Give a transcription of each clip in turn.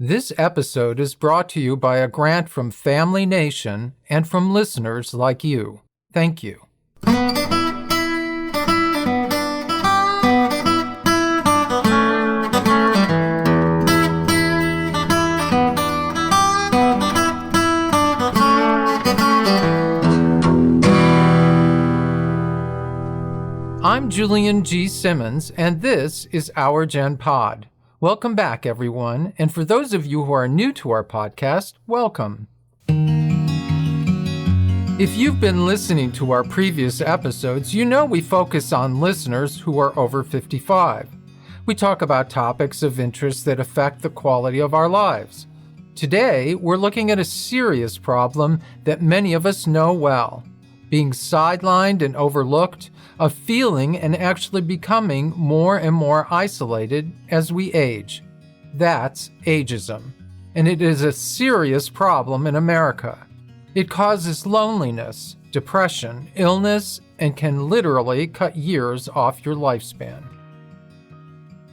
This episode is brought to you by a grant from Family Nation and from listeners like you. Thank you. I'm Julian G. Simmons, and this is Our Gen Pod. Welcome back, everyone, and for those of you who are new to our podcast, welcome. If you've been listening to our previous episodes, you know we focus on listeners who are over 55. We talk about topics of interest that affect the quality of our lives. Today, we're looking at a serious problem that many of us know well: being sidelined and overlooked, of feeling and actually becoming more and more isolated as we age. That's ageism, and it is a serious problem in America. It causes loneliness, depression, illness, and can literally cut years off your lifespan.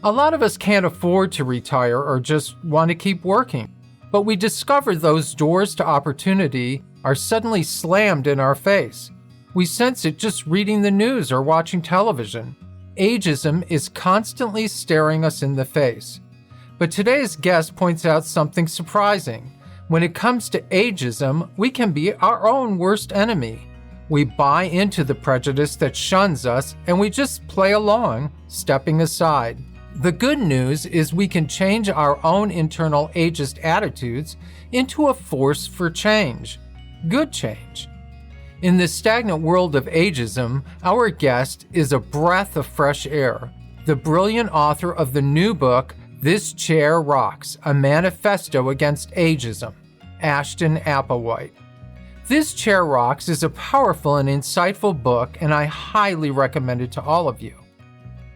A lot of us can't afford to retire or just want to keep working, but we discover those doors to opportunity are suddenly slammed in our face. We sense it just reading the news or watching television. Ageism is constantly staring us in the face. But today's guest points out something surprising. When it comes to ageism, we can be our own worst enemy. We buy into the prejudice that shuns us, and we just play along, stepping aside. The good news is we can change our own internal ageist attitudes into a force for change. Good change. In the stagnant world of ageism, our guest is a breath of fresh air, the brilliant author of the new book, This Chair Rocks, a manifesto against ageism, ASHTON APPLEWHITE. This Chair Rocks is a powerful and insightful book, and I highly recommend it to all of you.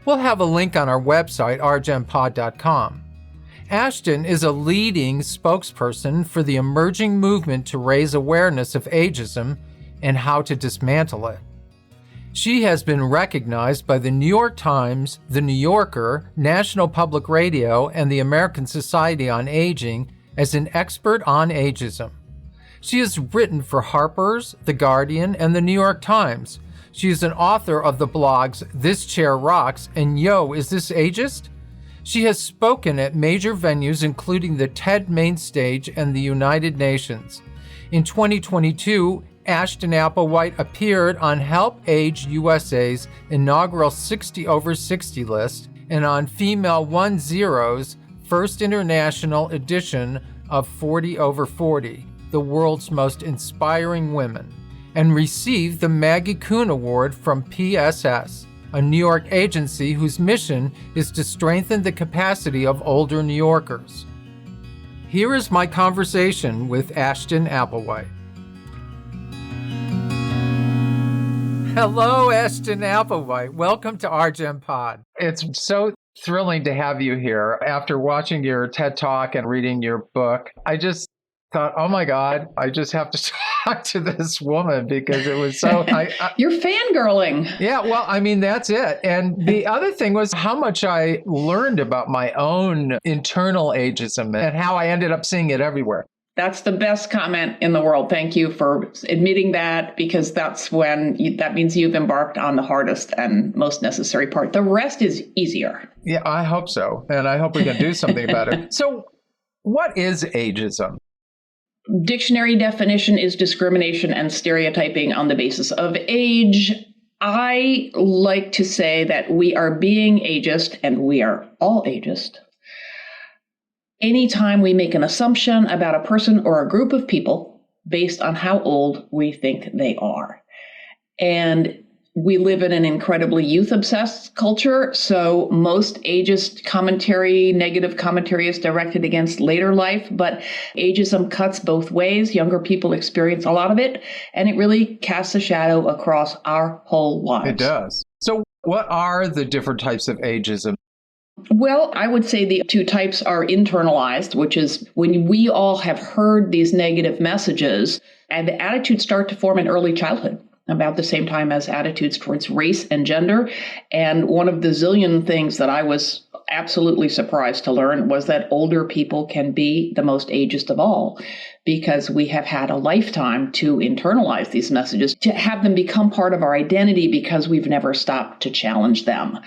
We'll have a link on our website, ourgenpod.com. ASHTON is a leading spokesperson for the emerging movement to raise awareness of ageism and how to dismantle it. She has been recognized by the New York Times, The New Yorker, National Public Radio, and the American Society on Aging as an expert on ageism. She has written for Harper's, The Guardian, and The New York Times. She is an author of the blogs This Chair Rocks and Yo, Is This Ageist? She has spoken at major venues including the TED Main Stage and the United Nations. In 2022, ASHTON APPLEWHITE appeared on Help Age USA's inaugural 60 over 60 list and on Female 10's first international edition of 40 over 40, the world's most inspiring women, and received the Maggie Kuhn Award from PSS, a New York agency whose mission is to strengthen the capacity of older New Yorkers. Here is my conversation with ASHTON APPLEWHITE. Hello, ASHTON APPLEWHITE. Welcome to Our Gen Pod. It's so thrilling to have you here. After watching your TED Talk and reading your book, I just thought, oh my God, I just have to talk to this woman because it was so... You're fangirling. Yeah, well, I mean, that's it. And the other thing was how much I learned about my own internal ageism and how I ended up seeing it everywhere. That's the best comment in the world. Thank you for admitting that, because that's that means you've embarked on the hardest and most necessary part. The rest is easier. Yeah, I hope so. And I hope we can do something about it. So what is ageism? Dictionary definition is discrimination and stereotyping on the basis of age. I like to say that we are being ageist, and we are all ageist, anytime we make an assumption about a person or a group of people based on how old we think they are. And we live in an incredibly youth-obsessed culture, so most ageist commentary, negative commentary is directed against later life, but ageism cuts both ways. Younger people experience a lot of it, and it really casts a shadow across our whole lives. It does. So what are the different types of ageism? Well, I would say the two types are internalized, which is when we all have heard these negative messages and the attitudes start to form in early childhood, about the same time as attitudes towards race and gender. And one of the zillion things that I was absolutely surprised to learn was that older people can be the most ageist of all, because we have had a lifetime to internalize these messages, to have them become part of our identity because we've never stopped to challenge them.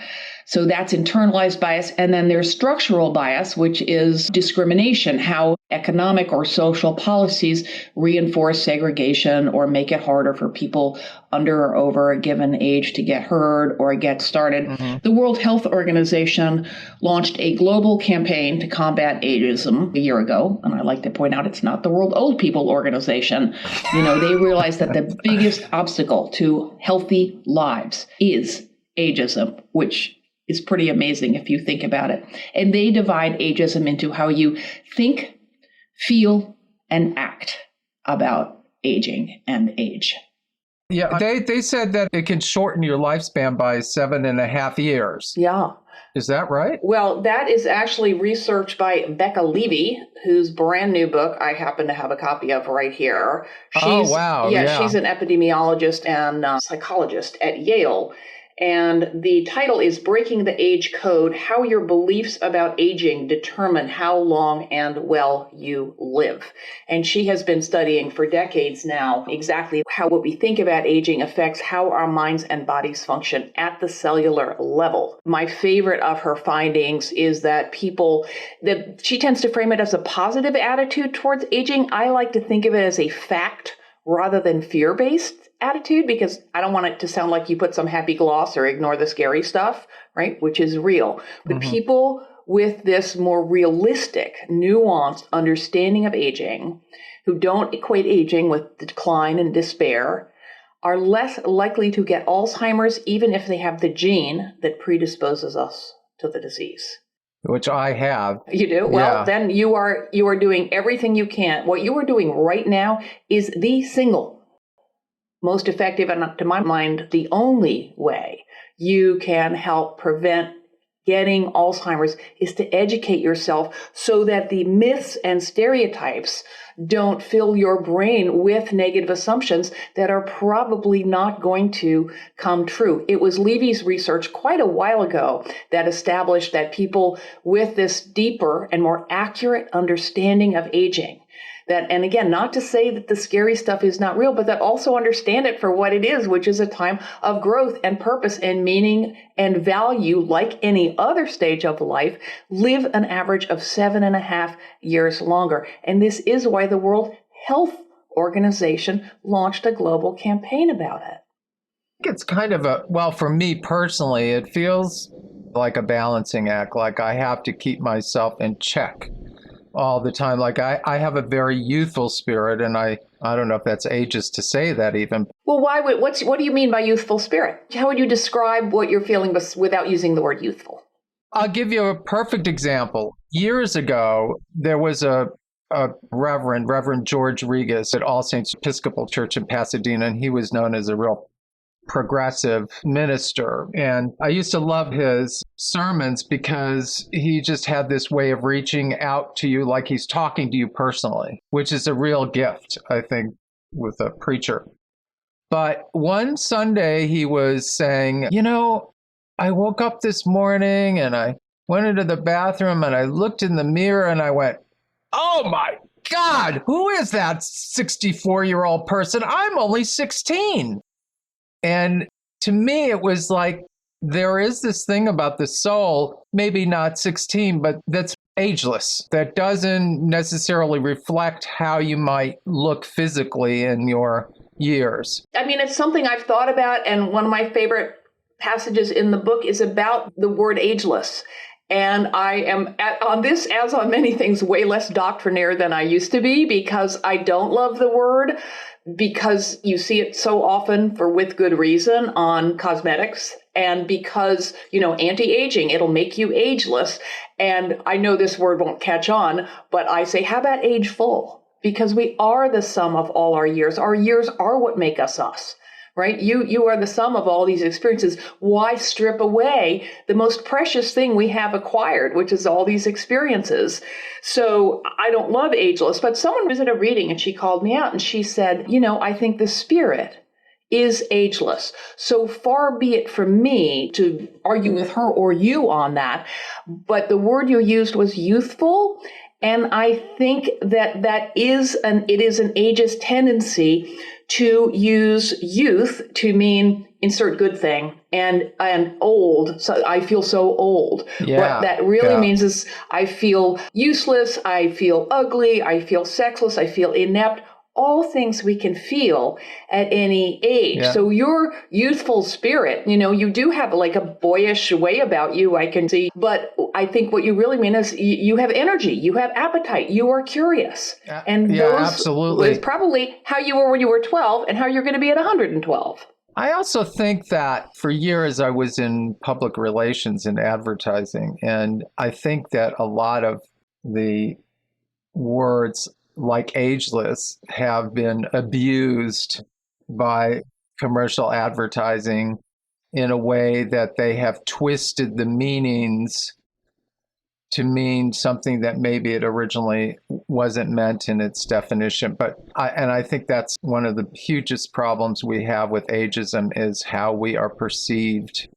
So that's internalized bias. And then there's structural bias, which is discrimination, how economic or social policies reinforce segregation or make it harder for people under or over a given age to get heard or get started. Mm-hmm. The World Health Organization launched a global campaign to combat ageism a year ago. And I like to point out it's not the World Old People Organization. They realized that the biggest obstacle to healthy lives is ageism, which is pretty amazing if you think about it. And they divide ageism into how you think, feel, and act about aging and age. Yeah, they said that it can shorten your lifespan by 7.5 years. Yeah. Is that right? Well, that is actually research by Becca Levy, whose brand new book I happen to have a copy of right here. Oh, wow. Yeah, she's an epidemiologist and psychologist at Yale. And the title is Breaking the Age Code, How Your Beliefs About Aging Determine How Long and Well You Live. And she has been studying for decades now exactly how what we think about aging affects how our minds and bodies function at the cellular level. My favorite of her findings is that she tends to frame it as a positive attitude towards aging. I like to think of it as a fact rather than fear-based attitude, because I don't want it to sound like you put some happy gloss or ignore the scary stuff, right? Which is real. But people with this more realistic, nuanced understanding of aging, who don't equate aging with decline and despair, are less likely to get Alzheimer's, even if they have the gene that predisposes us to the disease. Which I have. You do? Well, then you are doing everything you can. What you are doing right now is the single most effective, and to my mind, the only way you can help prevent getting Alzheimer's is to educate yourself so that the myths and stereotypes don't fill your brain with negative assumptions that are probably not going to come true. It was Levy's research quite a while ago that established that people with this deeper and more accurate understanding of aging, and again, not to say that the scary stuff is not real, but that also understand it for what it is, which is a time of growth and purpose and meaning and value, like any other stage of life, live an average of 7.5 years longer. And this is why the World Health Organization launched a global campaign about it. It's kind of for me personally, it feels like a balancing act, like I have to keep myself in check all the time. Like I have a very youthful spirit, and I don't know if that's ageist to say that even. Well, what do you mean by youthful spirit? How would you describe what you're feeling without using the word youthful? I'll give you a perfect example. Years ago, there was a Reverend George Regas at All Saints Episcopal Church in Pasadena, and he was known as a real progressive minister. And I used to love his sermons because he just had this way of reaching out to you like he's talking to you personally, which is a real gift, I think, with a preacher. But one Sunday he was saying, I woke up this morning and I went into the bathroom and I looked in the mirror and I went, oh my God, who is that 64-year-old person? I'm only 16. And to me, it was like, there is this thing about the soul, maybe not 16, but that's ageless, that doesn't necessarily reflect how you might look physically in your years. I mean, it's something I've thought about, and one of my favorite passages in the book is about the word ageless. And I am, on this, as on many things, way less doctrinaire than I used to be, because I don't love the word, because you see it so often with good reason on cosmetics, and because, anti-aging, it'll make you ageless. And I know this word won't catch on, but I say, how about ageful? Because we are the sum of all our years. Our years are what make us us. Right? You are the sum of all these experiences. Why strip away the most precious thing we have acquired, which is all these experiences? So I don't love ageless, but someone was at a reading and she called me out and she said, I think the spirit is ageless. So far be it from me to argue with her or you on that. But the word you used was youthful. And I think that it is an ageist tendency to use youth to mean insert good thing and old. So I feel so old. Yeah, what that really means is I feel useless. I feel ugly. I feel sexless. I feel inept. All things we can feel at any age. Yeah. So your youthful spirit, you do have like a boyish way about you, I can see. But I think what you really mean is you have energy, you have appetite, you are curious. And absolutely. is probably how you were when you were 12 and how you're going to be at 112. I also think that for years I was in public relations and advertising, and I think that a lot of the words like ageless have been abused by commercial advertising in a way that they have twisted the meanings to mean something that maybe it originally wasn't meant in its definition. I think that's one of the hugest problems we have with ageism is how we are perceived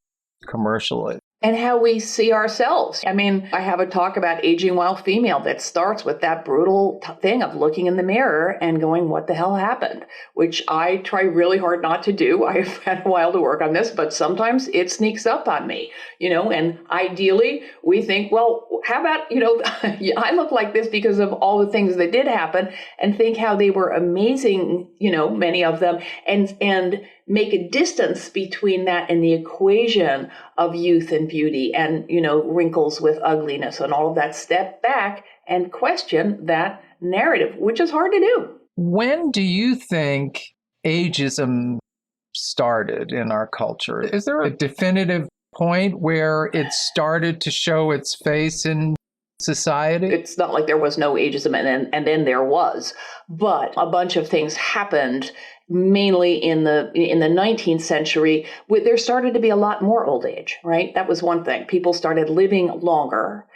commercially. And how we see ourselves. I mean, I have a talk about aging while female that starts with that brutal thing of looking in the mirror and going, what the hell happened? Which I try really hard not to do. I've had a while to work on this, but sometimes it sneaks up on me, and ideally we think, well, how about, I look like this because of all the things that did happen, and think how they were amazing, many of them, and make a distance between that and the equation of youth and beauty and, wrinkles with ugliness and all of that. Step back and question that narrative, which is hard to do. When do you think ageism started in our culture? Is there a definitive point where it started to show its face in society? It's not like there was no ageism and then there was, but a bunch of things happened mainly in the 19th century. There started to be a lot more old age, right? That was one thing. People started living longer.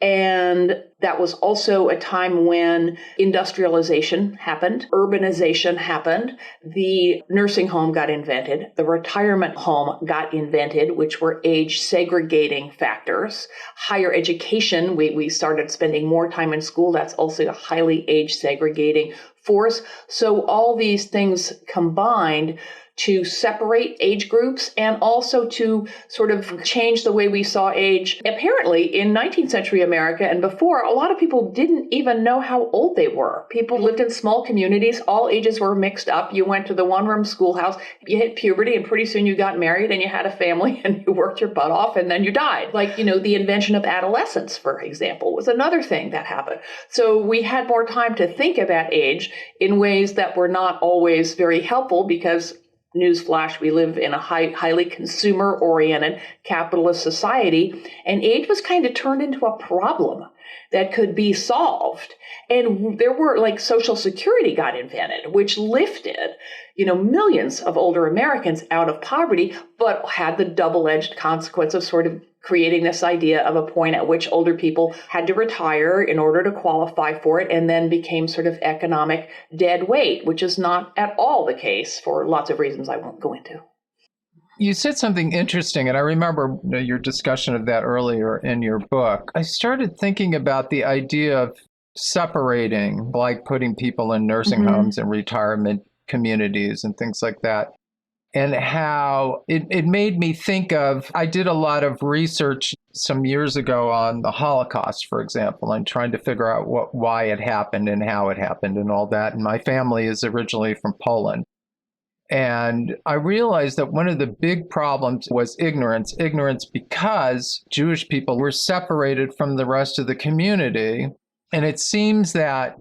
And that was also a time when industrialization happened, urbanization happened, the nursing home got invented, the retirement home got invented, which were age segregating factors. Higher education, we started spending more time in school. That's also a highly age segregating force. So all these things combined to separate age groups and also to sort of change the way we saw age. Apparently, in 19th century America and before, a lot of people didn't even know how old they were. People lived in small communities. All ages were mixed up. You went to the one-room schoolhouse, you hit puberty, and pretty soon you got married and you had a family and you worked your butt off and then you died. Like, the invention of adolescence, for example, was another thing that happened. So we had more time to think about age in ways that were not always very helpful because newsflash, we live in a highly consumer-oriented capitalist society, and age was kind of turned into a problem that could be solved. And there were Social Security got invented, which lifted, millions of older Americans out of poverty, but had the double-edged consequence of sort of creating this idea of a point at which older people had to retire in order to qualify for it, and then became sort of economic dead weight, which is not at all the case for lots of reasons I won't go into. You said something interesting, and I remember your discussion of that earlier in your book. I started thinking about the idea of separating, like putting people in nursing homes and retirement communities and things like that, and how it made me think of, I did a lot of research some years ago on the Holocaust, for example, and trying to figure out why it happened and how it happened and all that. And my family is originally from Poland. And I realized that one of the big problems was ignorance because Jewish people were separated from the rest of the community. And it seems that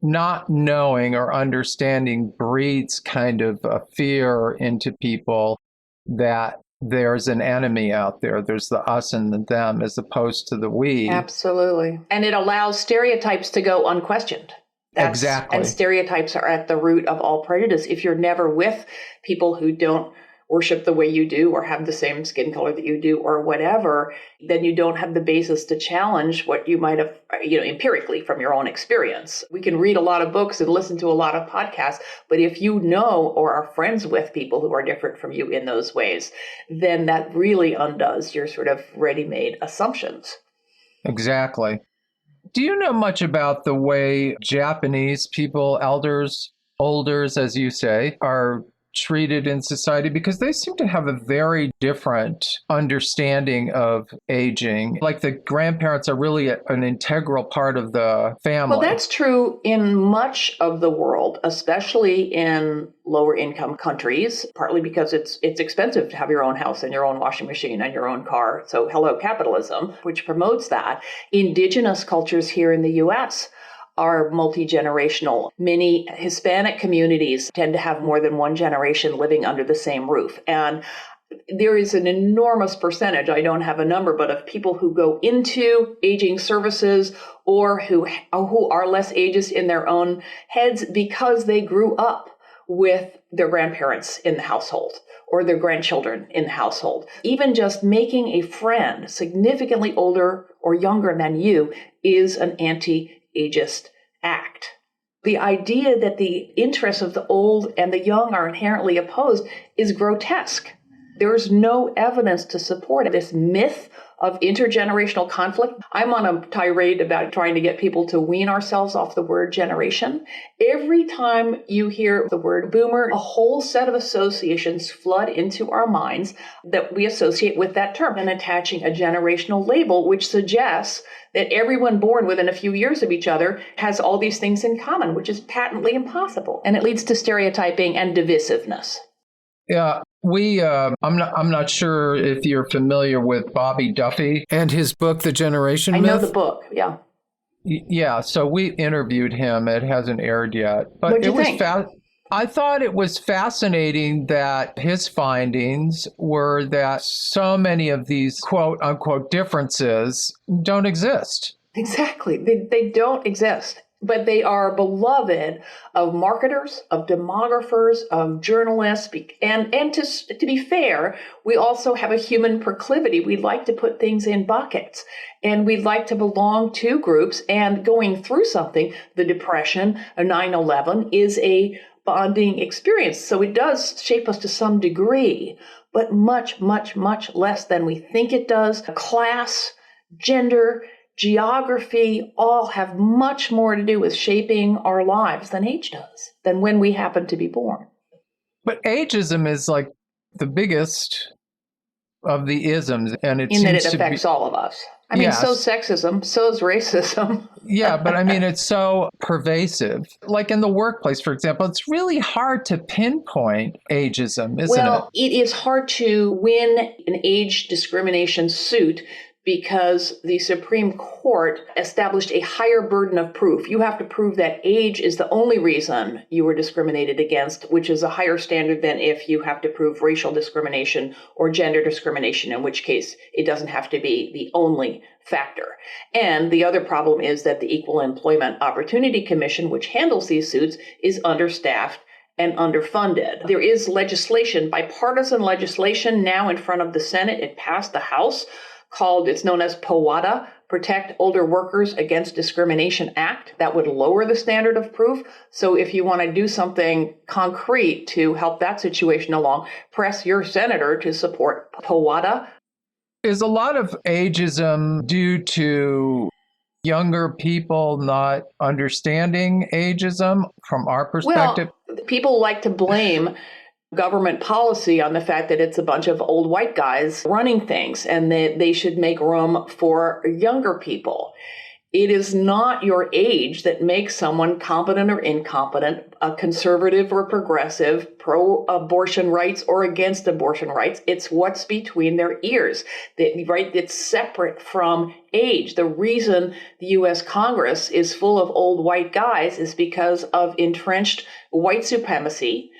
not knowing or understanding breeds kind of a fear into people that there's an enemy out there. There's the us and the them as opposed to the we. Absolutely. And it allows stereotypes to go unquestioned. Exactly. And stereotypes are at the root of all prejudice. If you're never with people who don't worship the way you do or have the same skin color that you do or whatever, then you don't have the basis to challenge what you might have, empirically from your own experience. We can read a lot of books and listen to a lot of podcasts, but if you know or are friends with people who are different from you in those ways, then that really undoes your sort of ready-made assumptions. Exactly. Do you know much about the way Japanese people, elders, as you say, are treated in society? Because they seem to have a very different understanding of aging. Like the grandparents are really an integral part of the family. Well, that's true in much of the world, especially in lower income countries, partly because it's expensive to have your own house and your own washing machine and your own car. So hello, capitalism, which promotes that. Indigenous cultures here in the US are multi-generational. Many Hispanic communities tend to have more than one generation living under the same roof. And there is an enormous percentage, I don't have a number, but of people who go into aging services or who are less ageist in their own heads because they grew up with their grandparents in the household or their grandchildren in the household. Even just making a friend significantly older or younger than you is an anti-ageist act. The idea that the interests of the old and the young are inherently opposed is grotesque. There's no evidence to support this myth of intergenerational conflict. I'm on a tirade about trying to get people to wean ourselves off the word generation. Every time you hear the word boomer, a whole set of associations flood into our minds that we associate with that term, and attaching a generational label, which suggests that everyone born within a few years of each other has all these things in common, which is patently impossible. And it leads to stereotyping and divisiveness. Yeah, I'm not sure if you're familiar with Bobby Duffy and his book, The Generation Myth. I know the book, yeah. Yeah, so we interviewed him. It hasn't aired yet. But What'd you think? I thought it was fascinating that his findings were that so many of these quote unquote differences don't exist. Exactly. They don't exist. But they are beloved of marketers, of demographers, of journalists. And to be fair, we also have a human proclivity. We like to put things in buckets, and we like to belong to groups. And going through something, the Depression, a 9/11, is a bonding experience. So it does shape us to some degree, but much, much, much less than we think it does. Class, gender, geography all have much more to do with shaping our lives than age does, than when we happen to be born. But ageism is like the biggest of the isms, and it in that seems it affects all of us. I mean, so is sexism, so is racism. Yeah, but I mean, it's so pervasive. Like in the workplace, for example, it's really hard to pinpoint ageism, isn't it? Well, it is hard to win an age discrimination suit because the Supreme Court established a higher burden of proof. You have to prove that age is the only reason you were discriminated against, which is a higher standard than if you have to prove racial discrimination or gender discrimination, in which case it doesn't have to be the only factor. And the other problem is that the Equal Employment Opportunity Commission, which handles these suits, is understaffed and underfunded. There is legislation, bipartisan legislation now in front of the Senate. It passed the House, it's known as POWADA, Protect Older Workers Against Discrimination Act. That would lower the standard of proof. So if you want to do something concrete to help that situation along, press your senator to support POWADA. Is a lot of ageism due to younger people not understanding ageism from our perspective? Well, people like to blame government policy on the fact that it's a bunch of old white guys running things and that they should make room for younger people. It is not your age that makes someone competent or incompetent, a conservative or progressive, pro-abortion rights or against abortion rights. It's what's between their ears, right? It's separate from age. The reason the U.S. Congress is full of old white guys is because of entrenched white supremacy,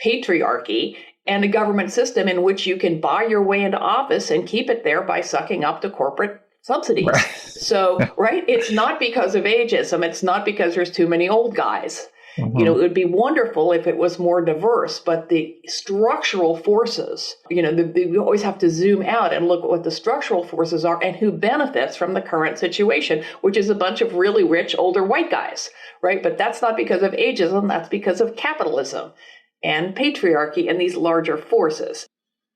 patriarchy, and a government system in which you can buy your way into office and keep it there by sucking up to corporate subsidies. Right. So, right, it's not because of ageism. It's not because there's too many old guys. It would be wonderful if it was more diverse, but the structural forces, we always have to zoom out and look at what the structural forces are and who benefits from the current situation, which is a bunch of really rich older white guys, right? But that's not because of ageism, that's because of capitalism and patriarchy and these larger forces.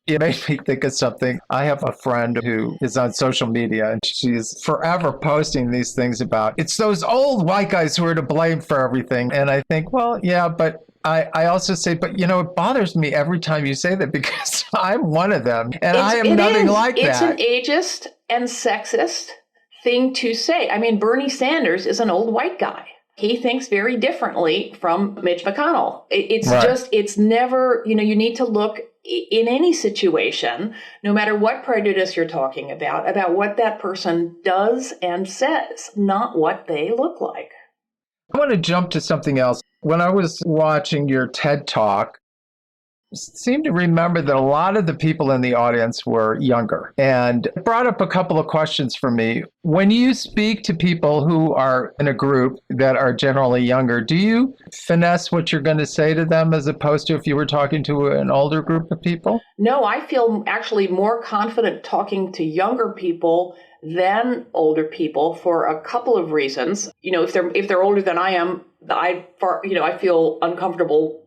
It made me think of something. I have a friend who is on social media, and she's forever posting these things about it's those old white guys who are to blame for everything. And I think, well, yeah, but I also say, but it bothers me every time you say that because I'm one of them, and I am nothing like that. It's an ageist and sexist thing to say. I mean, Bernie Sanders is an old white guy. He thinks very differently from Mitch McConnell. It's never, you need to look in any situation, no matter what prejudice you're talking about what that person does and says, not what they look like. I want to jump to something else. When I was watching your TED Talk, I seem to remember that a lot of the people in the audience were younger, and it brought up a couple of questions for me. When you speak to people who are in a group that are generally younger, do you finesse what you're going to say to them as opposed to if you were talking to an older group of people? No, I feel actually more confident talking to younger people than older people for a couple of reasons. If they're older than I am, I feel uncomfortable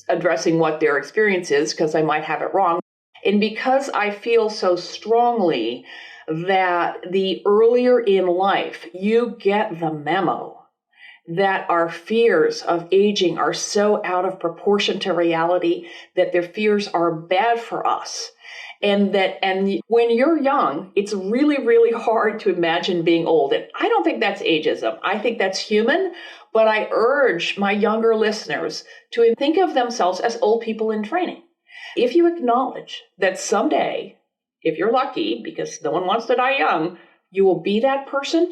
addressing what their experience is because I might have it wrong. And because I feel so strongly that the earlier in life you get the memo that our fears of aging are so out of proportion to reality, that their fears are bad for us. And when you're young, it's really, really hard to imagine being old. And I don't think that's ageism. I think that's human. But I urge my younger listeners to think of themselves as old people in training. If you acknowledge that someday, if you're lucky, because no one wants to die young, you will be that person,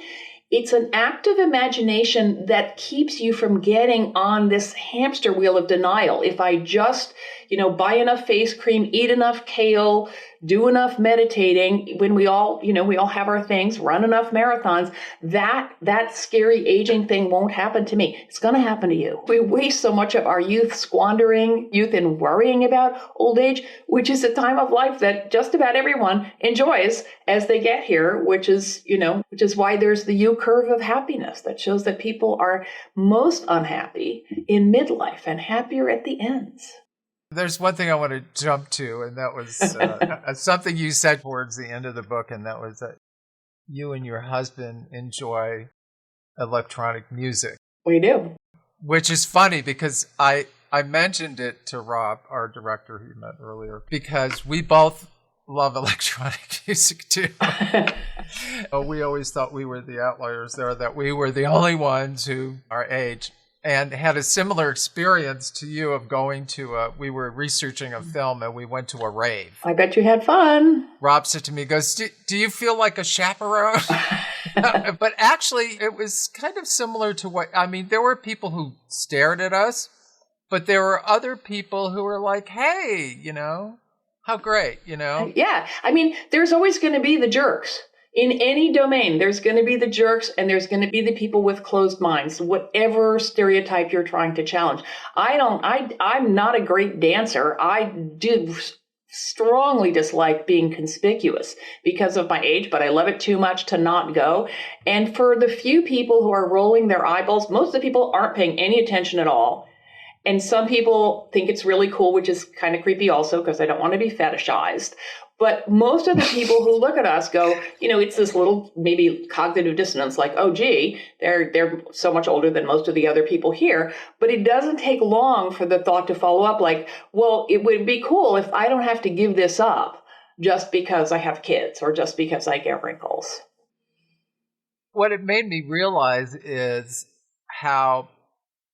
it's an active imagination that keeps you from getting on this hamster wheel of denial. If I just, buy enough face cream, eat enough kale, do enough meditating, when we all have our things, run enough marathons, that scary aging thing won't happen to me. It's going to happen to you. We waste so much of our youth squandering youth and worrying about old age, which is a time of life that just about everyone enjoys as they get here, which is why there's the U curve of happiness that shows that people are most unhappy in midlife and happier at the ends. There's one thing I want to jump to, and that was something you said towards the end of the book, and that was that you and your husband enjoy electronic music. We do. Which is funny because I mentioned it to Rob, our director who you met earlier, because we both love electronic music too. We always thought we were the outliers there, that we were the only ones who our age and had a similar experience to you of going to we were researching a film and we went to a rave. I bet you had fun. Rob said to me, goes, do you feel like a chaperone? But actually, it was kind of similar to there were people who stared at us, but there were other people who were like, hey, how great, Yeah. There's always going to be the jerks. In any domain, there's going to be the jerks and there's going to be the people with closed minds, whatever stereotype you're trying to challenge. I'm not a great dancer. I do strongly dislike being conspicuous because of my age, but I love it too much to not go. And for the few people who are rolling their eyeballs, most of the people aren't paying any attention at all. And some people think it's really cool, which is kind of creepy also because I don't want to be fetishized. But most of the people who look at us go, it's this little maybe cognitive dissonance like, oh, gee, they're so much older than most of the other people here. But it doesn't take long for the thought to follow up like, well, it would be cool if I don't have to give this up just because I have kids or just because I get wrinkles. What it made me realize is how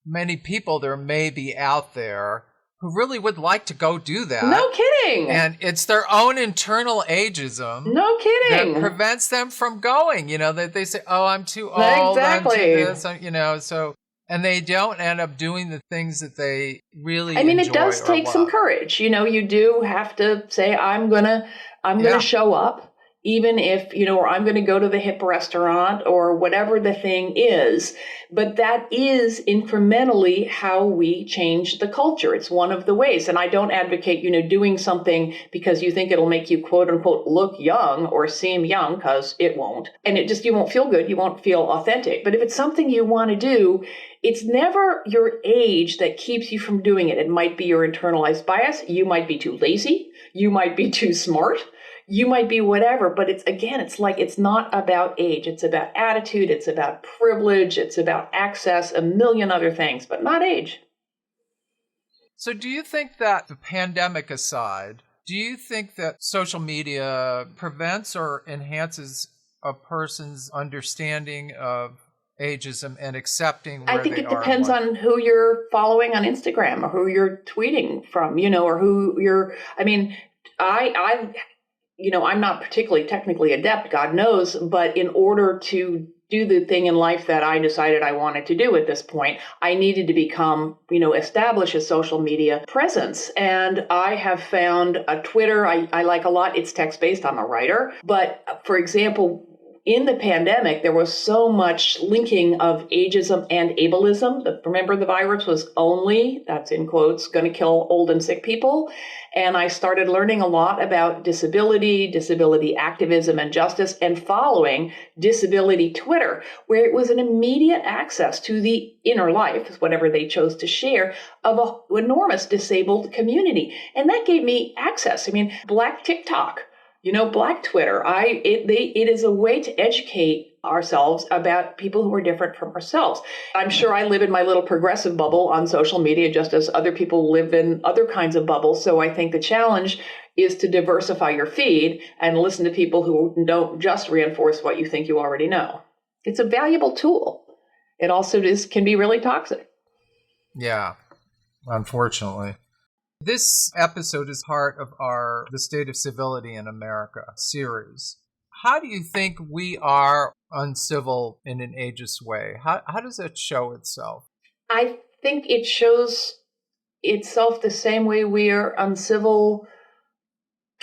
many people there may be out there who really would like to go do that. No kidding. And it's their own internal ageism. No kidding. That prevents them from going. That they say, oh, I'm too old. Exactly. I'm too this, and they don't end up doing the things that they really enjoy. It does take some courage. You do have to say, I'm gonna show up even if, or I'm going to go to the hip restaurant or whatever the thing is. But that is incrementally how we change the culture. It's one of the ways. And I don't advocate, doing something because you think it'll make you quote unquote look young or seem young, because it won't. And you won't feel good. You won't feel authentic. But if it's something you want to do, it's never your age that keeps you from doing it. It might be your internalized bias. You might be too lazy. You might be too smart. You might be whatever, but it's not about age. It's about attitude. It's about privilege. It's about access, a million other things, but not age. So do you think that, the pandemic aside, do you think that social media prevents or enhances a person's understanding of ageism and accepting where they are? I think it depends on who you're following on Instagram or who you're tweeting from, or who you're, I'm not particularly technically adept, God knows, but in order to do the thing in life that I decided I wanted to do at this point, I needed to become, establish a social media presence. And I have found a Twitter I like a lot. It's text-based. I'm a writer. But for example, in the pandemic, there was so much linking of ageism and ableism. Remember, the virus was only, that's in quotes, going to kill old and sick people. And I started learning a lot about disability activism and justice, and following disability Twitter, where it was an immediate access to the inner life, whatever they chose to share, of an enormous disabled community. And that gave me access. Black TikTok, Black Twitter. It is a way to educate ourselves about people who are different from ourselves. I'm sure I live in my little progressive bubble on social media, just as other people live in other kinds of bubbles. So I think the challenge is to diversify your feed and listen to people who don't just reinforce what you think you already know. It's a valuable tool. It also can be really toxic. Yeah, unfortunately. This episode is part of our The State of Civility in America series. How do you think we are uncivil in an ageist way? How does that show itself? I think it shows itself the same way we are uncivil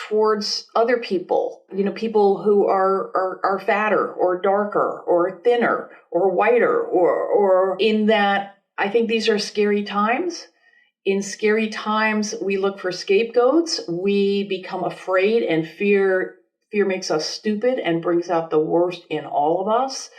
towards other people, people who are fatter or darker or thinner or whiter, or in that I think these are scary times. In scary times, we look for scapegoats. We become afraid, and fear makes us stupid and brings out the worst in all of us.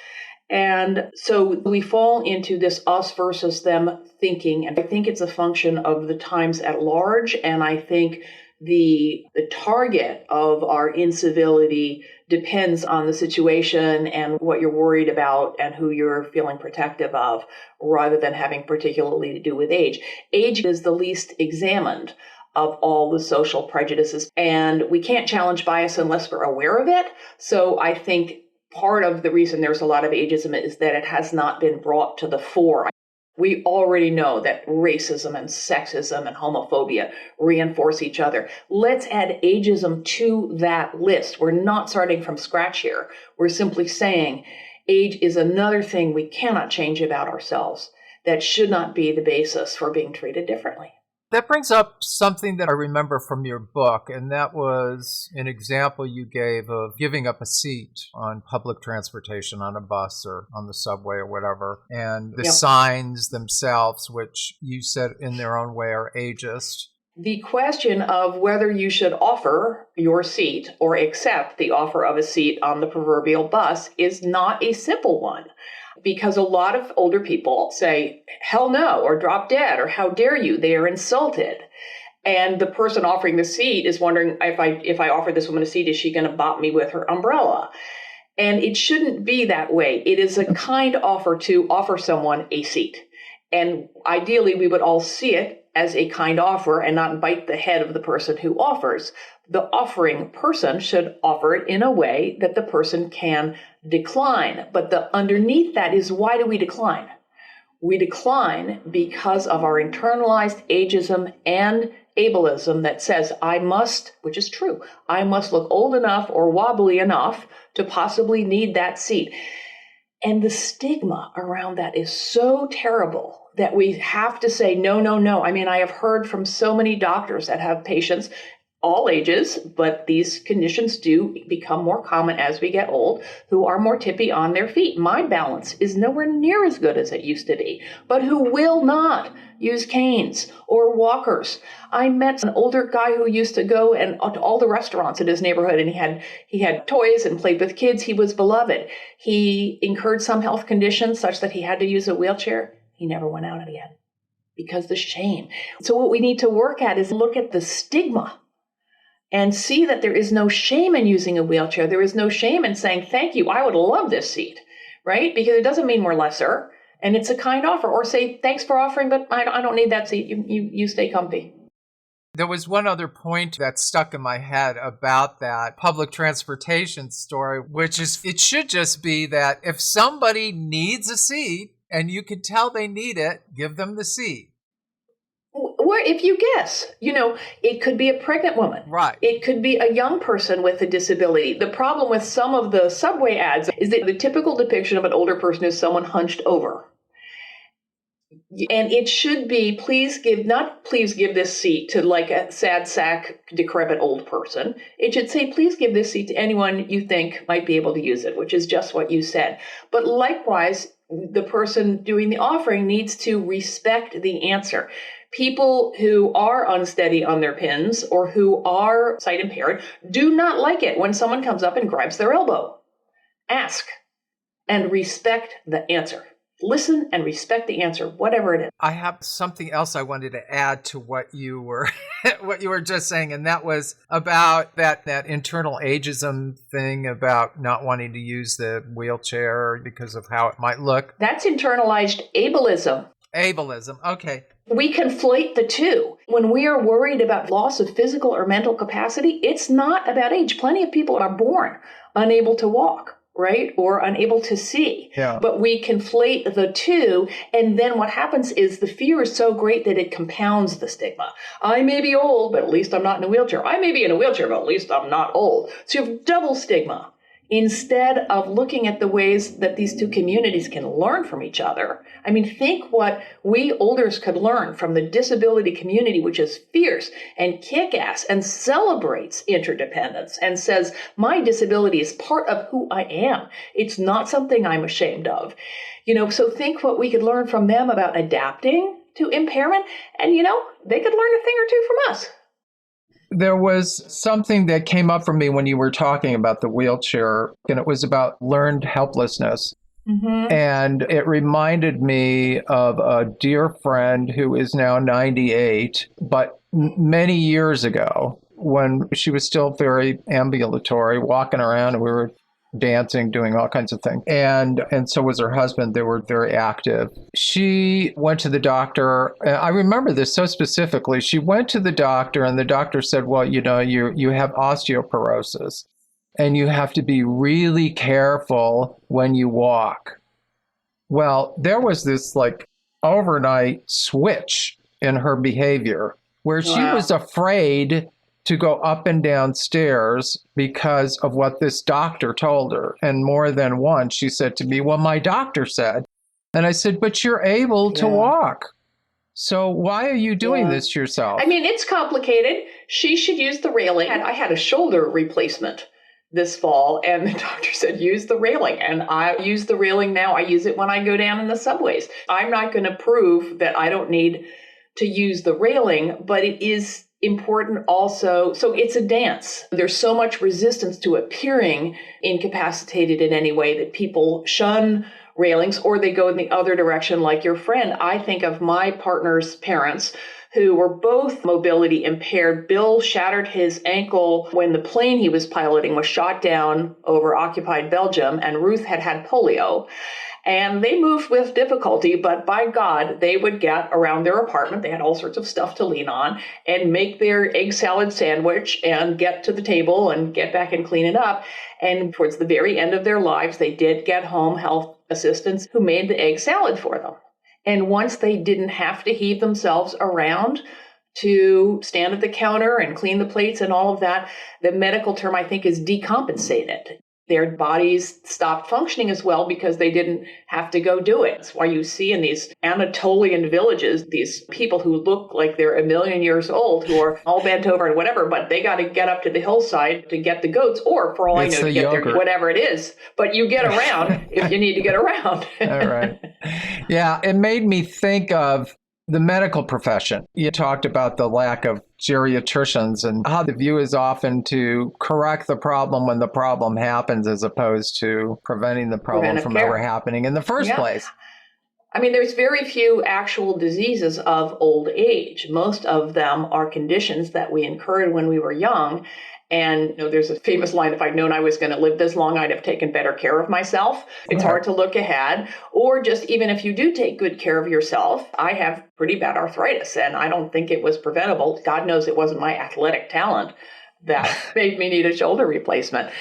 And so we fall into this us versus them thinking. And I think it's a function of the times at large. And I think the target of our incivility depends on the situation and what you're worried about and who you're feeling protective of, rather than having particularly to do with age. Age is the least examined of all the social prejudices, and we can't challenge bias unless we're aware of it. So I think part of the reason there's a lot of ageism is that it has not been brought to the fore. We already know that racism and sexism and homophobia reinforce each other. Let's add ageism to that list. We're not starting from scratch here. We're simply saying age is another thing we cannot change about ourselves that should not be the basis for being treated differently. That brings up something that I remember from your book, and that was an example you gave of giving up a seat on public transportation, on a bus or on the subway or whatever, and the signs themselves, which you said in their own way are ageist. The question of whether you should offer your seat or accept the offer of a seat on the proverbial bus is not a simple one. Because a lot of older people say, hell no, or drop dead, or how dare you? They are insulted. And the person offering the seat is wondering, if I offer this woman a seat, is she going to bop me with her umbrella? And it shouldn't be that way. It is a kind offer to offer someone a seat. And ideally, we would all see it as a kind offer and not bite the head of the person who offers. The offering person should offer it in a way that the person can decline. But underneath that is, why do we decline? We decline because of our internalized ageism and ableism that says I must, which is true, I must look old enough or wobbly enough to possibly need that seat. And the stigma around that is so terrible that we have to say, no, no, no. I have heard from so many doctors that have patients, all ages, but these conditions do become more common as we get old, who are more tippy on their feet. My balance is nowhere near as good as it used to be, but who will not use canes or walkers. I met an older guy who used to go to all the restaurants in his neighborhood, and he had toys and played with kids. He was beloved. He incurred some health conditions such that he had to use a wheelchair. He never went out again because the shame. So what we need to work at is look at the stigma and see that there is no shame in using a wheelchair. There is no shame in saying, thank you, I would love this seat, right? Because it doesn't mean we're lesser, and it's a kind offer. Or say, thanks for offering, but I don't need that seat. You stay comfy. There was one other point that stuck in my head about that public transportation story, which is it should just be that if somebody needs a seat and you can tell they need it, give them the seat. Or if you guess, it could be a pregnant woman. Right. It could be a young person with a disability. The problem with some of the subway ads is that the typical depiction of an older person is someone hunched over. And it should be, please give this seat to like a sad sack, decrepit old person. It should say, please give this seat to anyone you think might be able to use it, which is just what you said. But likewise, the person doing the offering needs to respect the answer. People who are unsteady on their pins or who are sight impaired do not like it when someone comes up and grabs their elbow. Ask and respect the answer. Listen and respect the answer, whatever it is. I have something else I wanted to add to what you were just saying, and that was about that internal ageism thing about not wanting to use the wheelchair because of how it might look. That's internalized ableism. Ableism, okay. We conflate the two. When we are worried about loss of physical or mental capacity, it's not about age. Plenty of people are born unable to walk, right? Or unable to see. Yeah. But we conflate the two. And then what happens is the fear is so great that it compounds the stigma. I may be old, but at least I'm not in a wheelchair. I may be in a wheelchair, but at least I'm not old. So you have double stigma. Instead of looking at the ways that these two communities can learn from each other. I mean, think what we olders could learn from the disability community, which is fierce and kick-ass and celebrates interdependence and says, my disability is part of who I am. It's not something I'm ashamed of. So think what we could learn from them about adapting to impairment. And, they could learn a thing or two from us. There was something that came up for me when you were talking about the wheelchair, and it was about learned helplessness. Mm-hmm. And it reminded me of a dear friend who is now 98, but many years ago, when she was still very ambulatory, walking around, and we were dancing, doing all kinds of things. And so was her husband. They were very active. She went to the doctor. I remember this so specifically. She went to the doctor, and the doctor said, well, you have osteoporosis, and you have to be really careful when you walk. Well, there was this overnight switch in her behavior where she was afraid to go up and down stairs because of what this doctor told her. And more than once, she said to me, well, my doctor said. And I said, but you're able to walk. So why are you doing this yourself? I mean, it's complicated. She should use the railing. I had a shoulder replacement this fall, and the doctor said, use the railing. And I use the railing now. I use it when I go down in the subways. I'm not going to prove that I don't need to use the railing, but it is important also. So it's a dance. There's so much resistance to appearing incapacitated in any way that people shun railings or they go in the other direction like your friend. I think of my partner's parents who were both mobility impaired. Bill shattered his ankle when the plane he was piloting was shot down over occupied Belgium, and Ruth had polio. And they moved with difficulty, but by God, they would get around their apartment. They had all sorts of stuff to lean on and make their egg salad sandwich and get to the table and get back and clean it up. And towards the very end of their lives, they did get home health assistants who made the egg salad for them. And once they didn't have to heave themselves around to stand at the counter and clean the plates and all of that, the medical term, I think, is decompensated. their bodies stopped functioning as well because they didn't have to go do it. That's why you see in these Anatolian villages, these people who look like they're a million years old, who are all bent over and whatever, but they got to get up to the hillside to get the goats, or for all I know, to get their whatever it is. But you get around if you need to get around. All right. Yeah, it made me think of the medical profession. You talked about the lack of geriatricians and how the view is often to correct the problem when the problem happens as opposed to preventing the problem from ever happening in the first place. I mean, there's very few actual diseases of old age. Most of them are conditions that we incurred when we were young. And there's a famous line, if I'd known I was going to live this long, I'd have taken better care of myself. It's hard to look ahead. Or just even if you do take good care of yourself, I have pretty bad arthritis, and I don't think it was preventable. God knows it wasn't my athletic talent that made me need a shoulder replacement.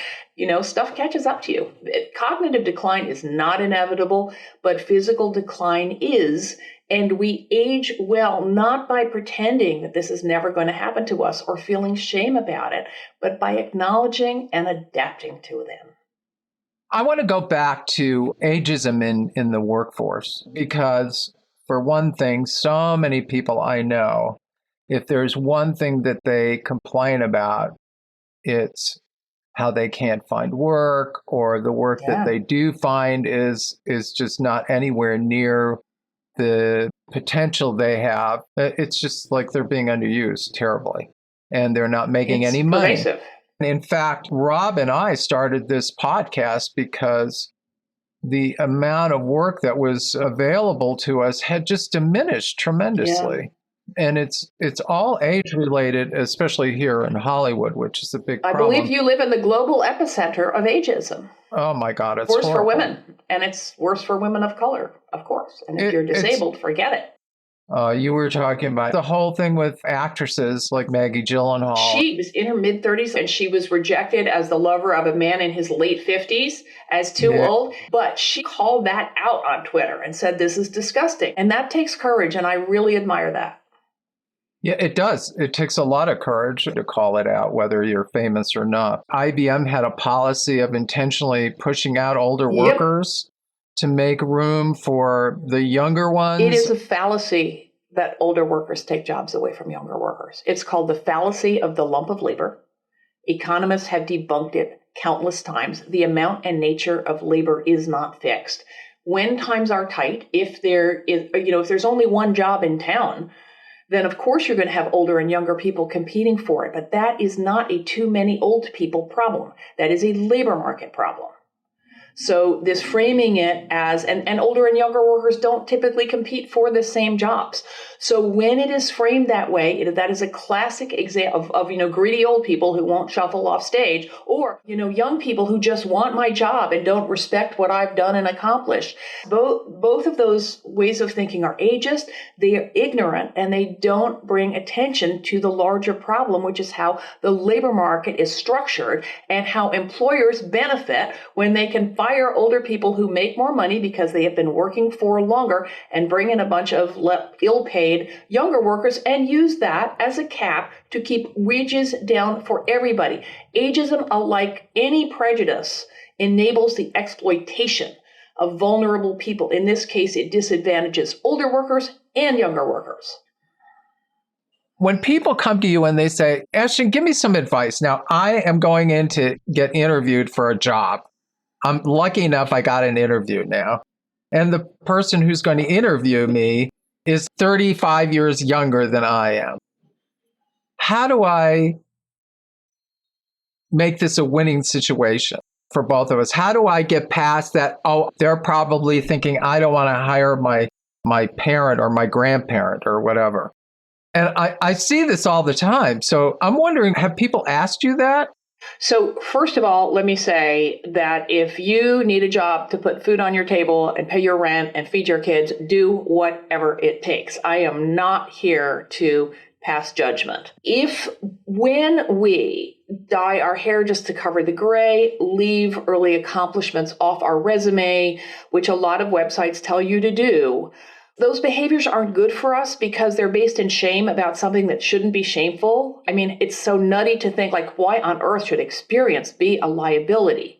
Stuff catches up to you. Cognitive decline is not inevitable, but physical decline is. And we age well, not by pretending that this is never going to happen to us or feeling shame about it, but by acknowledging and adapting to them. I want to go back to ageism in the workforce, because for one thing, so many people I know, if there's one thing that they complain about, it's how they can't find work, or the work that they do find is just not anywhere near the potential they have. It's just like they're being underused terribly, and they're not making any money. Pervasive. In fact, Rob and I started this podcast because the amount of work that was available to us had just diminished tremendously. And it's all age related, especially here in Hollywood, which is a big problem. I believe you live in the global epicenter of ageism. Oh my God, it's worse horrible. For women, and it's worse for women of color, of course. And if you're disabled, forget it. You were talking about the whole thing with actresses like Maggie Gyllenhaal. She was in her mid-30s, and she was rejected as the lover of a man in his late 50s as too old. But she called that out on Twitter and said, this is disgusting. And that takes courage, and I really admire that. Yeah, it does. It takes a lot of courage to call it out, whether you're famous or not. IBM had a policy of intentionally pushing out older workers to make room for the younger ones. It is a fallacy that older workers take jobs away from younger workers. It's called the fallacy of the lump of labor. Economists have debunked it countless times. The amount and nature of labor is not fixed. When times are tight, if there's only one job in town, then of course you're going to have older and younger people competing for it. But that is not a too many old people problem. That is a labor market problem. So this framing it as, and older and younger workers don't typically compete for the same jobs. So when it is framed that way, that is a classic example of greedy old people who won't shuffle off stage, or, young people who just want my job and don't respect what I've done and accomplished. Both of those ways of thinking are ageist, they are ignorant, and they don't bring attention to the larger problem, which is how the labor market is structured and how employers benefit when they can fire older people who make more money because they have been working for longer and bring in a bunch of ill-paid younger workers and use that as a cap to keep wages down for everybody. Ageism, unlike any prejudice, enables the exploitation of vulnerable people. In this case, it disadvantages older workers and younger workers. When people come to you and they say, Ashton, give me some advice. Now, I am going in to get interviewed for a job. I'm lucky enough I got an interview now. And the person who's going to interview me is 35 years younger than I am. How do I make this a winning situation for both of us? How do I get past that? Oh, they're probably thinking I don't want to hire my parent or my grandparent or whatever. And I see this all the time. So I'm wondering, have people asked you that? So first of all, let me say that if you need a job to put food on your table and pay your rent and feed your kids, do whatever it takes. I am not here to pass judgment. When we dye our hair just to cover the gray, leave early accomplishments off our resume, which a lot of websites tell you to do, Those behaviors aren't good for us because they're based in shame about something that shouldn't be shameful. I mean, it's so nutty to think, like, why on earth should experience be a liability?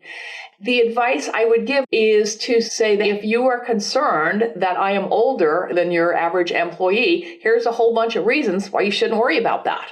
The advice I would give is to say that if you are concerned that I am older than your average employee, here's a whole bunch of reasons why you shouldn't worry about that.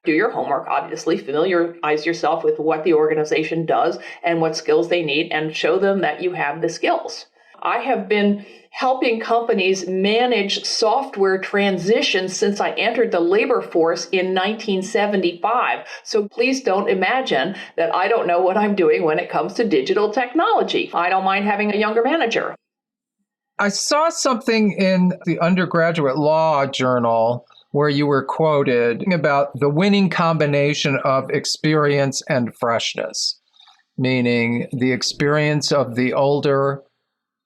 Do your homework, obviously, familiarize yourself with what the organization does and what skills they need, and show them that you have the skills. I have been helping companies manage software transitions since I entered the labor force in 1975. So please don't imagine that I don't know what I'm doing when it comes to digital technology. I don't mind having a younger manager. I saw something in the undergraduate law journal where you were quoted about the winning combination of experience and freshness, meaning the experience of the older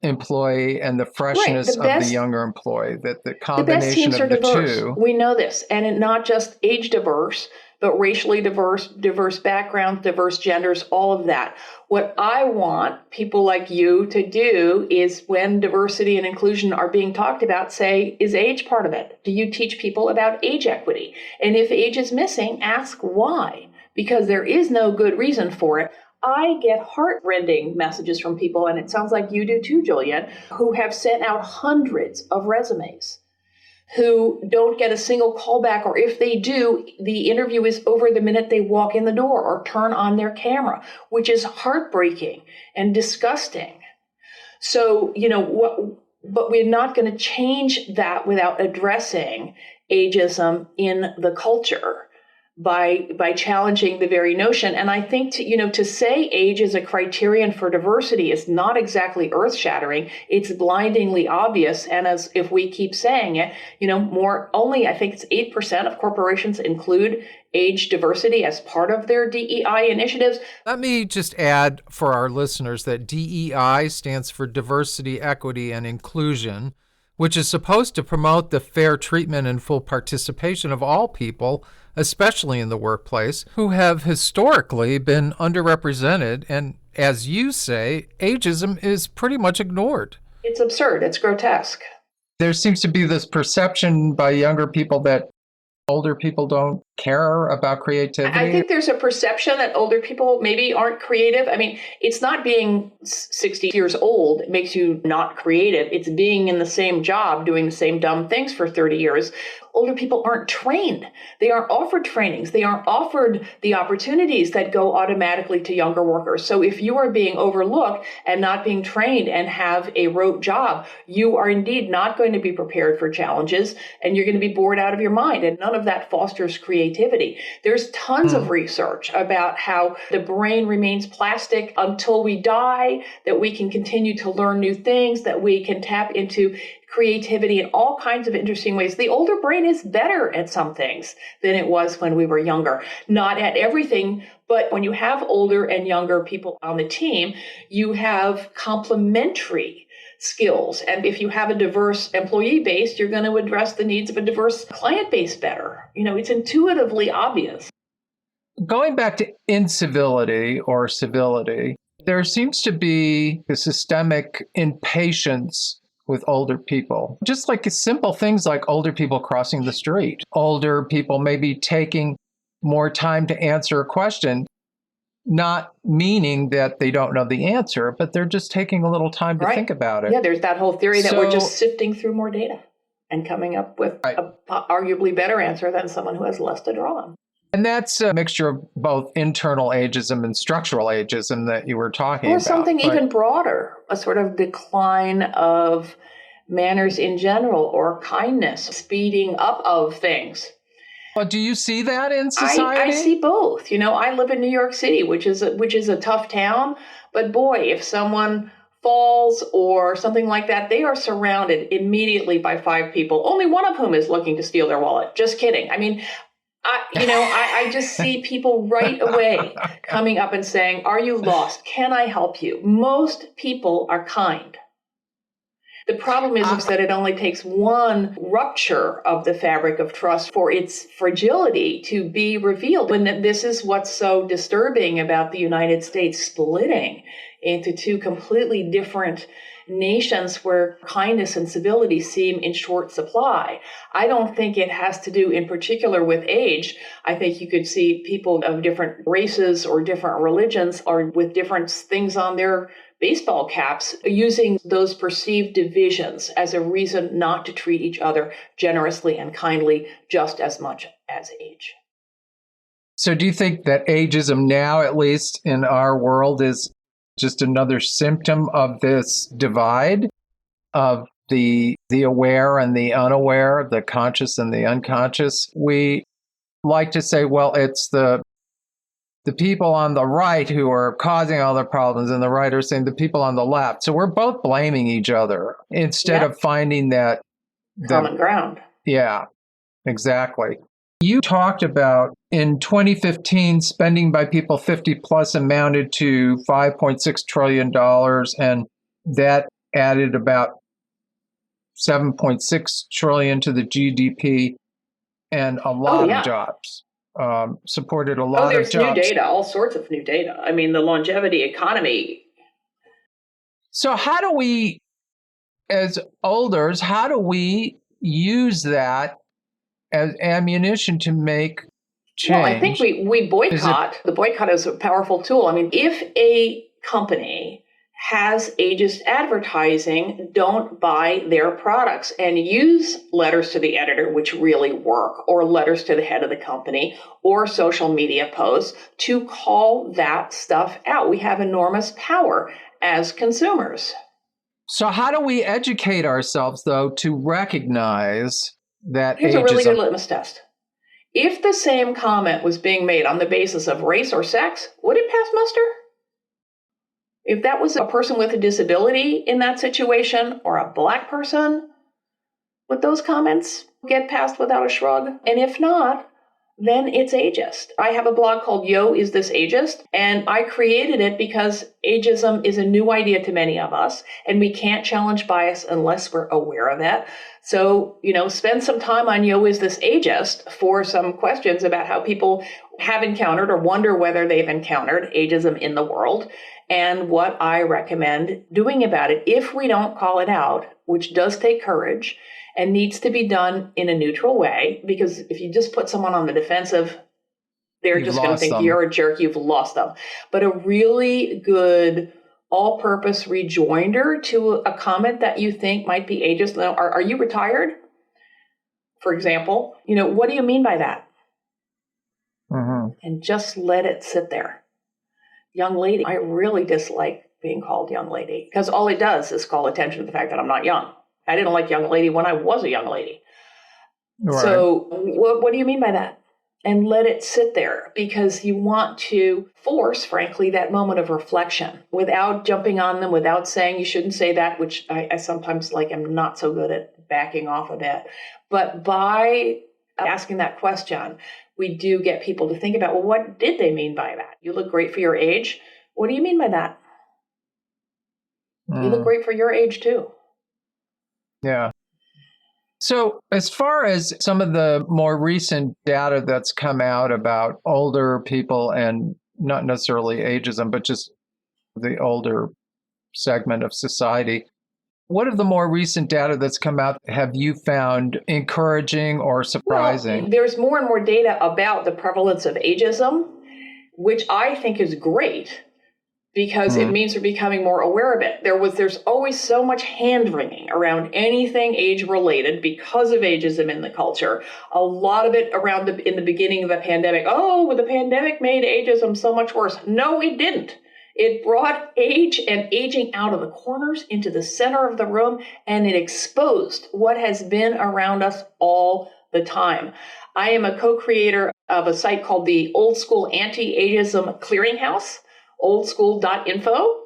employee and the freshness of the younger employee, that the combination of the two. We know this, and not just age diverse, but racially diverse backgrounds, diverse genders, all of that. What I want people like you to do is, when diversity and inclusion are being talked about, say, is age part of it? Do you teach people about age equity? And if age is missing, ask why, because there is no good reason for it. I get heart-rending messages from people, and it sounds like you do too, Julian, who have sent out hundreds of resumes, who don't get a single callback, or if they do, the interview is over the minute they walk in the door or turn on their camera, which is heartbreaking and disgusting. So, but we're not going to change that without addressing ageism in the culture by challenging the very notion. And I think to say age is a criterion for diversity is not exactly earth-shattering. It's blindingly obvious. And as if we keep saying it, I think it's 8% of corporations include age diversity as part of their DEI initiatives. Let me just add for our listeners that DEI stands for diversity, equity, and inclusion, which is supposed to promote the fair treatment and full participation of all people, especially in the workplace, who have historically been underrepresented. And as you say, ageism is pretty much ignored. It's absurd. It's grotesque. There seems to be this perception by younger people that older people don't care about creativity. I think there's a perception that older people maybe aren't creative. I mean, it's not being 60 years old that makes you not creative. It's being in the same job, doing the same dumb things for 30 years. Older people aren't trained. They aren't offered trainings. They aren't offered the opportunities that go automatically to younger workers. So if you are being overlooked and not being trained and have a rote job, you are indeed not going to be prepared for challenges, and you're going to be bored out of your mind. And none of that fosters creativity. There's tons of research about how the brain remains plastic until we die, that we can continue to learn new things, that we can tap into creativity in all kinds of interesting ways. The older brain is better at some things than it was when we were younger. Not at everything, but when you have older and younger people on the team, you have complementary skills. And if you have a diverse employee base, you're going to address the needs of a diverse client base better. It's intuitively obvious. Going back to incivility or civility, there seems to be a systemic impatience with older people. Just like simple things like older people crossing the street, older people maybe taking more time to answer a question, not meaning that they don't know the answer, but they're just taking a little time to think about it. Yeah, there's that whole theory that we're just sifting through more data and coming up with a arguably better answer than someone who has less to draw on. And that's a mixture of both internal ageism and structural ageism that you were talking about. Or something even broader, a sort of decline of manners in general, or kindness, speeding up of things. Well, do you see that in society? I see both. I live in New York City, which is a tough town. But boy, if someone falls or something like that, they are surrounded immediately by 5 people, only one of whom is looking to steal their wallet. Just kidding. I mean, I just see people right away coming up and saying, "Are you lost? Can I help you?" Most people are kind. The problem is that it only takes one rupture of the fabric of trust for its fragility to be revealed. And this is what's so disturbing about the United States splitting into 2 completely different nations where kindness and civility seem in short supply. I don't think it has to do in particular with age. I think you could see people of different races or different religions or with different things on their baseball caps using those perceived divisions as a reason not to treat each other generously and kindly just as much as age. So do you think that ageism now, at least in our world, is just another symptom of this divide of the aware and the unaware, the conscious and the unconscious? We like to say, well, it's the people on the right who are causing all the problems, and the right are saying the people on the left. So we're both blaming each other instead of finding that common ground. Yeah, exactly. You talked about in 2015, spending by people 50 plus amounted to $5.6 trillion, and that added about 7.6 trillion to the GDP and a lot of jobs. Supported a lot of jobs. There's new data, all sorts of new data. I mean, the longevity economy. So how do we, as elders, how do we use that as ammunition to make change? Well, I think we boycott. The boycott is a powerful tool. I mean, if a company has ageist advertising, don't buy their products, and use letters to the editor, which really work, or letters to the head of the company, or social media posts to call that stuff out. We have enormous power as consumers. So how do we educate ourselves, though, to recognize that Here's a really good litmus test. If the same comment was being made on the basis of race or sex, would it pass muster? If that was a person with a disability in that situation, or a Black person, would those comments get passed without a shrug? And if not, then it's ageist. I have a blog called Yo, Is This Ageist? And I created it because ageism is a new idea to many of us, and we can't challenge bias unless we're aware of it. So, spend some time on Yo, Is This Ageist? For some questions about how people have encountered or wonder whether they've encountered ageism in the world, and what I recommend doing about it if we don't call it out, which does take courage and needs to be done in a neutral way, because if you just put someone on the defensive, they're just going to think you're a jerk, you've lost them. But a really good all-purpose rejoinder to a comment that you think might be ageist. Now, are you retired? For example, what do you mean by that? Mm-hmm. And just let it sit there. Young lady, I really dislike being called young lady, because all it does is call attention to the fact that I'm not young. I didn't like young lady when I was a young lady. Right. So what do you mean by that? And let it sit there, because you want to force, frankly, that moment of reflection without jumping on them, without saying you shouldn't say that, which I sometimes am not so good at backing off of it. But by asking that question, we do get people to think about, well, what did they mean by that? You look great for your age. What do you mean by that? You look great for your age too. Yeah. So as far as some of the more recent data that's come out about older people, and not necessarily ageism, but just the older segment of society, what of the more recent data that's come out have you found encouraging or surprising? Well, there's more and more data about the prevalence of ageism, which I think is great, because it means we're becoming more aware of it. There's always so much hand-wringing around anything age-related because of ageism in the culture. A lot of it around in the beginning of the pandemic. Oh, well, the pandemic made ageism so much worse. No, it didn't. It brought age and aging out of the corners into the center of the room, and it exposed what has been around us all the time. I am a co-creator of a site called the Old School Anti-Ageism Clearinghouse, oldschool.info.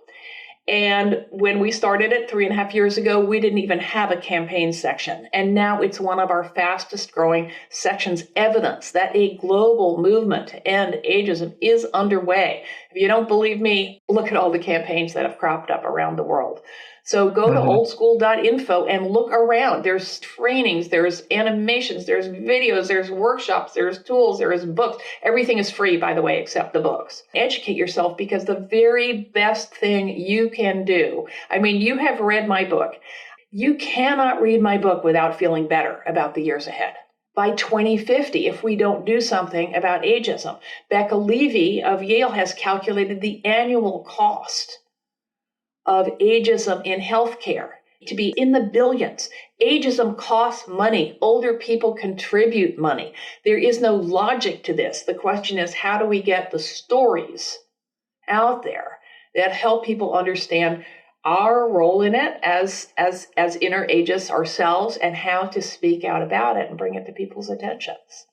And when we started it 3.5 years ago, we didn't even have a campaign section. And now it's one of our fastest growing sections, evidence that a global movement to end ageism is underway. If you don't believe me, look at all the campaigns that have cropped up around the world. So go to oldschool.info and look around. There's trainings, there's animations, there's videos, there's workshops, there's tools, there's books. Everything is free, by the way, except the books. Educate yourself, because the very best thing you can do, I mean, you have read my book. You cannot read my book without feeling better about the years ahead. By 2050, if we don't do something about ageism, Becca Levy of Yale has calculated the annual cost of ageism in healthcare to be in the billions. Ageism costs money. Older people contribute money. There is no logic to this. The question is, how do we get the stories out there that help people understand our role in it as inner agists ourselves, and how to speak out about it and bring it to people's attentions?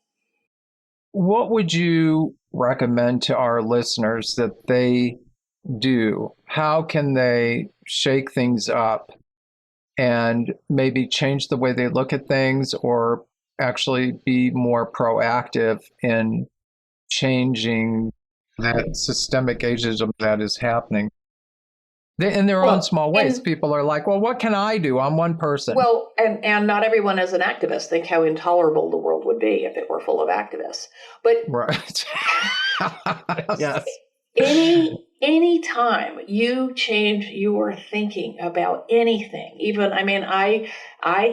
What would you recommend to our listeners that they do? How can they shake things up and maybe change the way they look at things, or actually be more proactive in changing that systemic ageism that is happening? In their own small ways, people are like, well, what can I do? I'm one person. Well, and not everyone is an activist. Think how intolerable the world would be if it were full of activists. But right. Yes. Any time you change your thinking about anything, even, I mean, I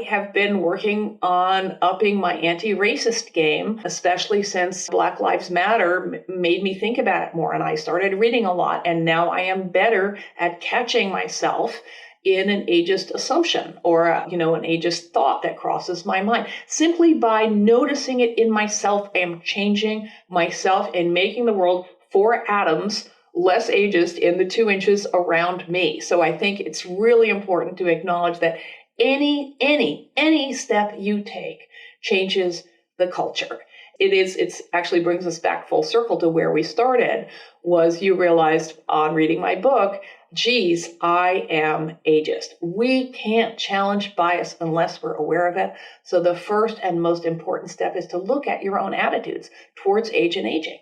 have been working on upping my anti-racist game, especially since Black Lives Matter made me think about it more, and I started reading a lot, and now I am better at catching myself in an ageist assumption or an ageist thought that crosses my mind. Simply by noticing it in myself, I am changing myself and making the world 4 atoms less ageist in the 2 inches around me. So I think it's really important to acknowledge that any step you take changes the culture. It's actually brings us back full circle to where we started, was you realized on reading my book, geez, I am ageist. We can't challenge bias unless we're aware of it. So the first and most important step is to look at your own attitudes towards age and aging.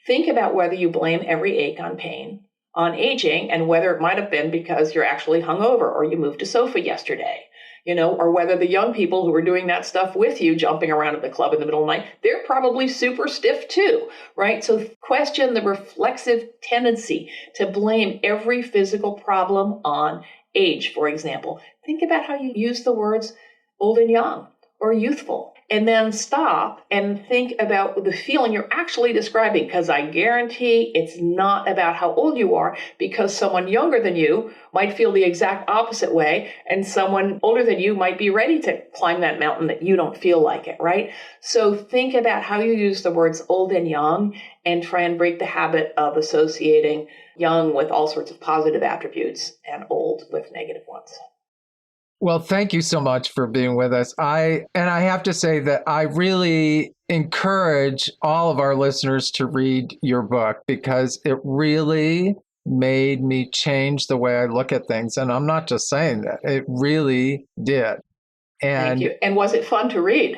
Think about whether you blame every ache on pain on aging, and whether it might have been because you're actually hungover or you moved a sofa yesterday, or whether the young people who are doing that stuff with you, jumping around at the club in the middle of the night, they're probably super stiff too, right? So question the reflexive tendency to blame every physical problem on age, for example. Think about how you use the words old and young or youthful. And then stop and think about the feeling you're actually describing, because I guarantee it's not about how old you are, because someone younger than you might feel the exact opposite way, and someone older than you might be ready to climb that mountain that you don't feel like it, right? So think about how you use the words old and young, and try and break the habit of associating young with all sorts of positive attributes and old with negative ones. Well, thank you so much for being with us. I have to say that I really encourage all of our listeners to read your book, because it really made me change the way I look at things. And I'm not just saying that. It really did. And thank you. And was it fun to read?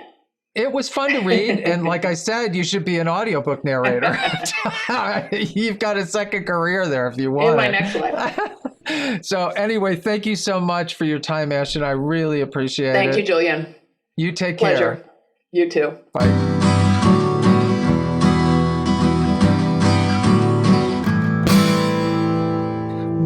It was fun to read. And like I said, you should be an audiobook narrator. You've got a second career there if you want. In my next life. So anyway, thank you so much for your time, Ashton. I really appreciate it. Thank you, Julian. You take Pleasure. care. You too. Bye.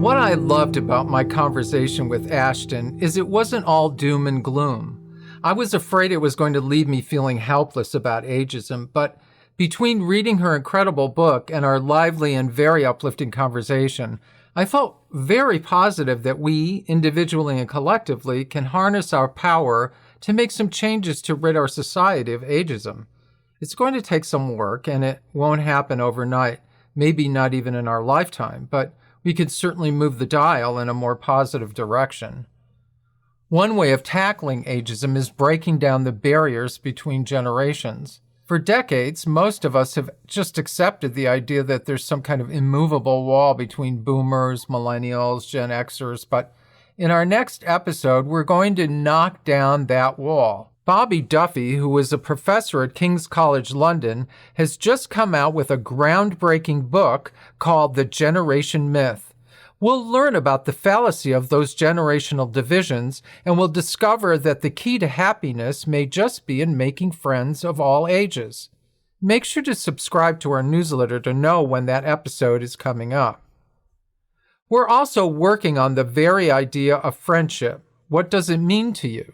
What I loved about my conversation with Ashton is it wasn't all doom and gloom. I was afraid it was going to leave me feeling helpless about ageism, but between reading her incredible book and our lively and very uplifting conversation, I felt very positive that we, individually and collectively, can harness our power to make some changes to rid our society of ageism. It's going to take some work, and it won't happen overnight, maybe not even in our lifetime, but we could certainly move the dial in a more positive direction. One way of tackling ageism is breaking down the barriers between generations. For decades, most of us have just accepted the idea that there's some kind of immovable wall between boomers, millennials, Gen Xers, but in our next episode, we're going to knock down that wall. Bobby Duffy, who was a professor at King's College London, has just come out with a groundbreaking book called The Generation Myth. We'll learn about the fallacy of those generational divisions, and we'll discover that the key to happiness may just be in making friends of all ages. Make sure to subscribe to our newsletter to know when that episode is coming up. We're also working on the very idea of friendship. What does it mean to you?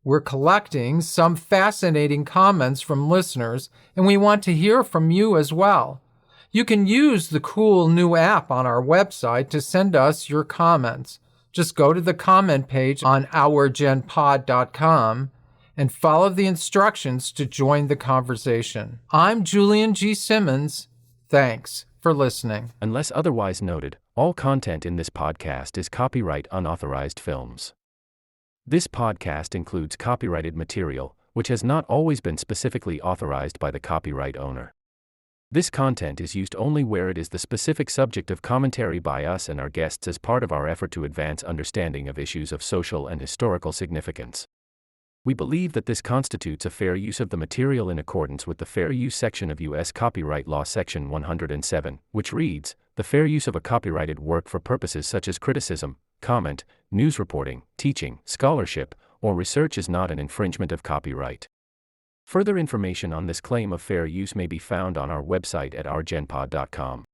We're collecting some fascinating comments from listeners, and we want to hear from you as well. You can use the cool new app on our website to send us your comments. Just go to the comment page on ourgenpod.com and follow the instructions to join the conversation. I'm Julian G. Simmons. Thanks for listening. Unless otherwise noted, all content in this podcast is copyright unauthorized films. This podcast includes copyrighted material, which has not always been specifically authorized by the copyright owner. This content is used only where it is the specific subject of commentary by us and our guests as part of our effort to advance understanding of issues of social and historical significance. We believe that this constitutes a fair use of the material in accordance with the Fair Use section of U.S. Copyright Law Section 107, which reads, "The fair use of a copyrighted work for purposes such as criticism, comment, news reporting, teaching, scholarship, or research is not an infringement of copyright." Further information on this claim of fair use may be found on our website at ourgenpod.com.